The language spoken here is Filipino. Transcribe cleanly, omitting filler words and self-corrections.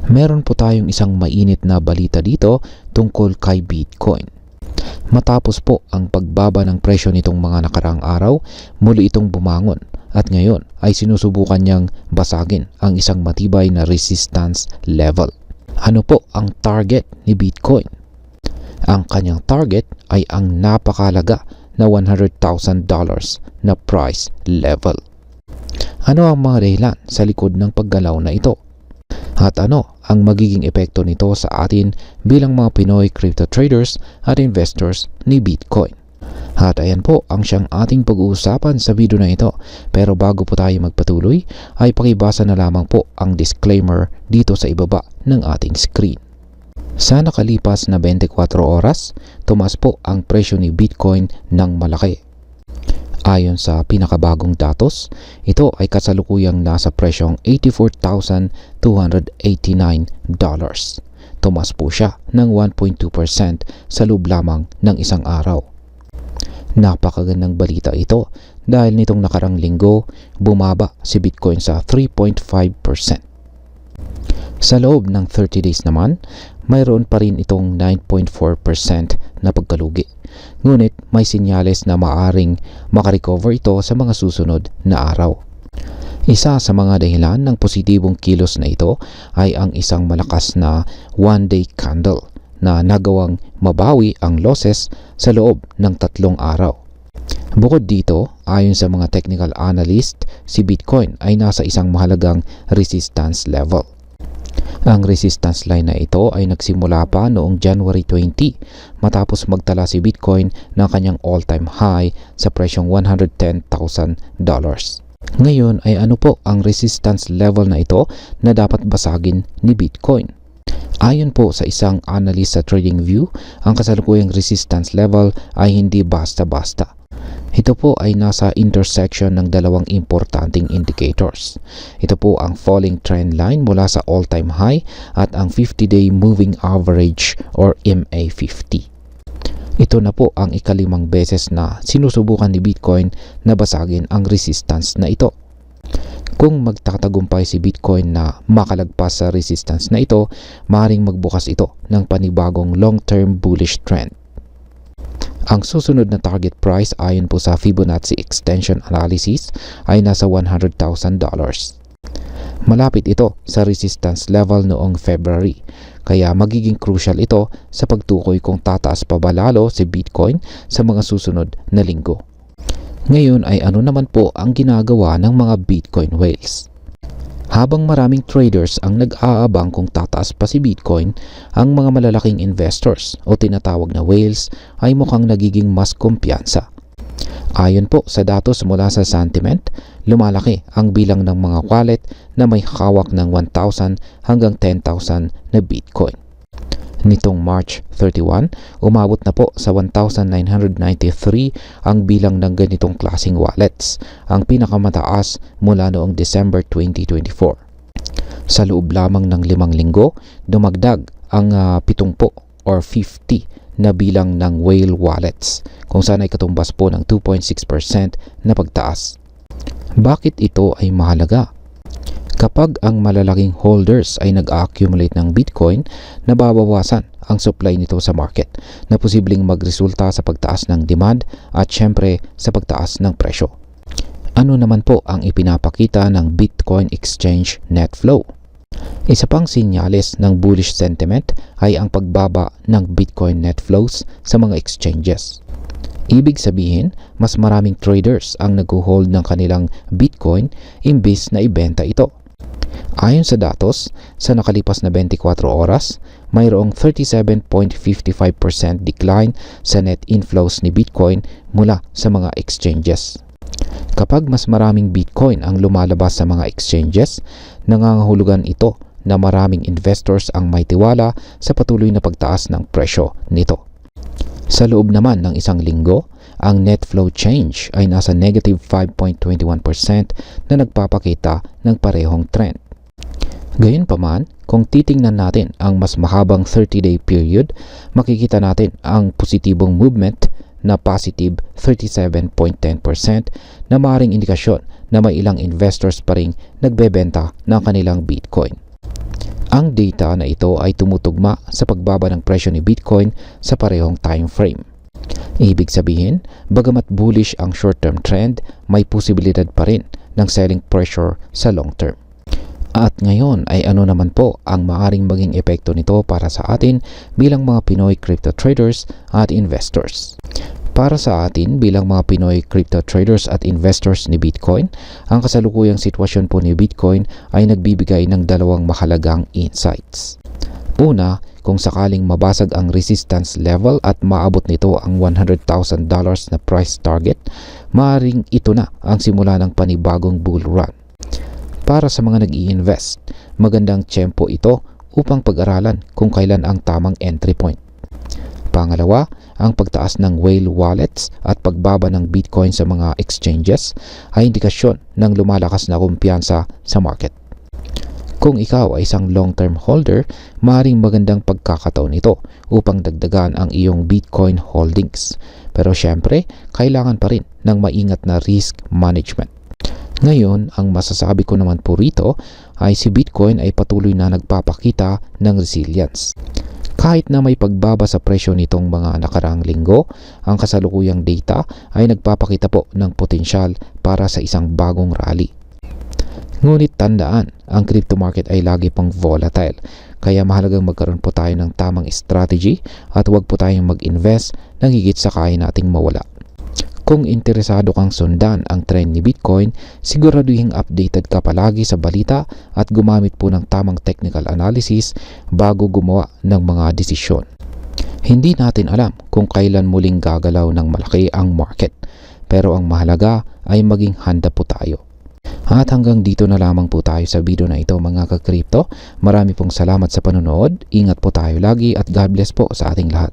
Meron po tayong isang mainit na balita dito tungkol kay Bitcoin. Matapos po ang pagbaba ng presyo nitong mga nakaraang araw, muli itong bumangon at ngayon ay sinusubukan niyang basagin ang isang matibay na resistance level. Ano po ang target ni Bitcoin? Ang kanyang target ay ang napakalaga na $100,000 na price level. Ano ang mga dahilan sa likod ng paggalaw na ito? At ano ang magiging epekto nito sa atin bilang mga Pinoy crypto traders at investors ni Bitcoin? At ayan po ang siyang ating pag-uusapan sa video na ito. Pero bago po tayo magpatuloy ay pakibasa na lamang po ang disclaimer dito sa ibaba ng ating screen. Sa nakalipas na 24 oras, tumaas po ang presyo ni Bitcoin ng malaki. Ayon sa pinakabagong datos, ito ay kasalukuyang nasa presyong $84,289. Tumaas po siya ng 1.2% sa loob lamang ng isang araw. Napakagandang balita ito dahil nitong nakarang linggo, bumaba si Bitcoin sa 3.5%. Sa loob ng 30 days naman, mayroon pa rin itong 9.4% na pagkalugi. Ngunit may sinyales na maaring makarecover ito sa mga susunod na araw. Isa sa mga dahilan ng positibong kilos na ito ay ang isang malakas na one-day candle na nagawang mabawi ang losses sa loob ng 3 araw. Bukod dito, ayon sa mga technical analyst, si Bitcoin ay nasa isang mahalagang resistance level. Ang resistance line na ito ay nagsimula pa noong January 20 matapos magtala si Bitcoin ng kanyang all-time high sa presyong $110,000. Ngayon ay ano po ang resistance level na ito na dapat basagin ni Bitcoin? Ayon po sa isang analyst sa TradingView, ang kasalukuyang resistance level ay hindi basta-basta. Ito po ay nasa intersection ng dalawang importanteng indicators. Ito po ang falling trend line mula sa all-time high at ang 50-day moving average or MA50. Ito na po ang ikalimang beses na sinusubukan ni Bitcoin na basagin ang resistance na ito. Kung magtatagumpay si Bitcoin na makalagpas sa resistance na ito, maaaring magbukas ito ng panibagong long-term bullish trend. Ang susunod na target price ayon po sa Fibonacci extension analysis ay nasa $100,000. Malapit ito sa resistance level noong February, kaya magiging crucial ito sa pagtukoy kung tataas pa ba lalo si Bitcoin sa mga susunod na linggo. Ngayon ay ano naman po ang ginagawa ng mga Bitcoin whales? Habang maraming traders ang nag-aabang kung tataas pa si Bitcoin, ang mga malalaking investors o tinatawag na whales ay mukhang nagiging mas kumpiyansa. Ayon po sa datos mula sa Sentiment, lumalaki ang bilang ng mga wallet na may hawak ng 1,000 hanggang 10,000 na Bitcoin. Nitong March 31, umabot na po sa 1,993 ang bilang ng ganitong klaseng wallets, ang pinakamataas mula noong December 2024. Sa loob lamang ng 5 linggo, dumagdag ang 70 or 50 na bilang ng whale wallets, kung saan ay katumbas po ng 2.6% na pagtaas. Bakit ito ay mahalaga? Kapag ang malalaking holders ay nag-accumulate ng Bitcoin, nababawasan ang supply nito sa market na posibleng magresulta sa pagtaas ng demand at syempre sa pagtaas ng presyo. Ano naman po ang ipinapakita ng Bitcoin Exchange Net Flow? Isa pang sinyales ng bullish sentiment ay ang pagbaba ng Bitcoin net flows sa mga exchanges. Ibig sabihin, mas maraming traders ang nag-hold ng kanilang Bitcoin imbis na ibenta ito. Ayon sa datos, sa nakalipas na 24 oras, mayroong 37.55% decline sa net inflows ni Bitcoin mula sa mga exchanges. Kapag mas maraming Bitcoin ang lumalabas sa mga exchanges, nangangahulugan ito na maraming investors ang may tiwala sa patuloy na pagtaas ng presyo nito. Sa loob naman ng isang linggo, ang net flow change ay nasa negative 5.21% na nagpapakita ng parehong trend. Gayunpaman, kung titingnan natin ang mas mahabang 30-day period, makikita natin ang positibong movement na positive 37.10% na maaaring indikasyon na may ilang investors pa ring nagbebenta ng kanilang Bitcoin. Ang data na ito ay tumutugma sa pagbaba ng presyo ni Bitcoin sa parehong time frame. Ibig sabihin, bagamat bullish ang short-term trend, may posibilidad pa rin ng selling pressure sa long term. At ngayon ay ano naman po ang maaring maging epekto nito para sa atin bilang mga Pinoy crypto traders at investors. Para sa atin bilang mga Pinoy crypto traders at investors ni Bitcoin, ang kasalukuyang sitwasyon po ni Bitcoin ay nagbibigay ng dalawang mahalagang insights. Una, kung sakaling mabasag ang resistance level at maabot nito ang $100,000 na price target, maaaring ito na ang simula ng panibagong bull run. Para sa mga nag-i-invest, magandang tiyempo ito upang pag-aralan kung kailan ang tamang entry point. Pangalawa, ang pagtaas ng whale wallets at pagbaba ng Bitcoin sa mga exchanges ay indikasyon ng lumalakas na kumpiyansa sa market. Kung ikaw ay isang long-term holder, maaaring magandang pagkakataon ito upang dagdagan ang iyong Bitcoin holdings. Pero syempre, kailangan pa rin ng maingat na risk management. Ngayon, ang masasabi ko naman po rito ay si Bitcoin ay patuloy na nagpapakita ng resilience. Kahit na may pagbaba sa presyo nitong mga nakaraang linggo, ang kasalukuyang data ay nagpapakita po ng potensyal para sa isang bagong rally. Ngunit tandaan, ang crypto market ay lagi pang volatile, kaya mahalagang magkaroon po tayo ng tamang strategy at huwag po tayong mag-invest ng higit sa kaya nating mawala. Kung interesado kang sundan ang trend ni Bitcoin, siguraduhing updated ka palagi sa balita at gumamit po ng tamang technical analysis bago gumawa ng mga desisyon. Hindi natin alam kung kailan muling gagalaw ng malaki ang market, pero ang mahalaga ay maging handa po tayo. At hanggang dito na lamang po tayo sa video na ito mga ka-crypto. Marami pong salamat sa panonood, ingat po tayo lagi at God bless po sa ating lahat.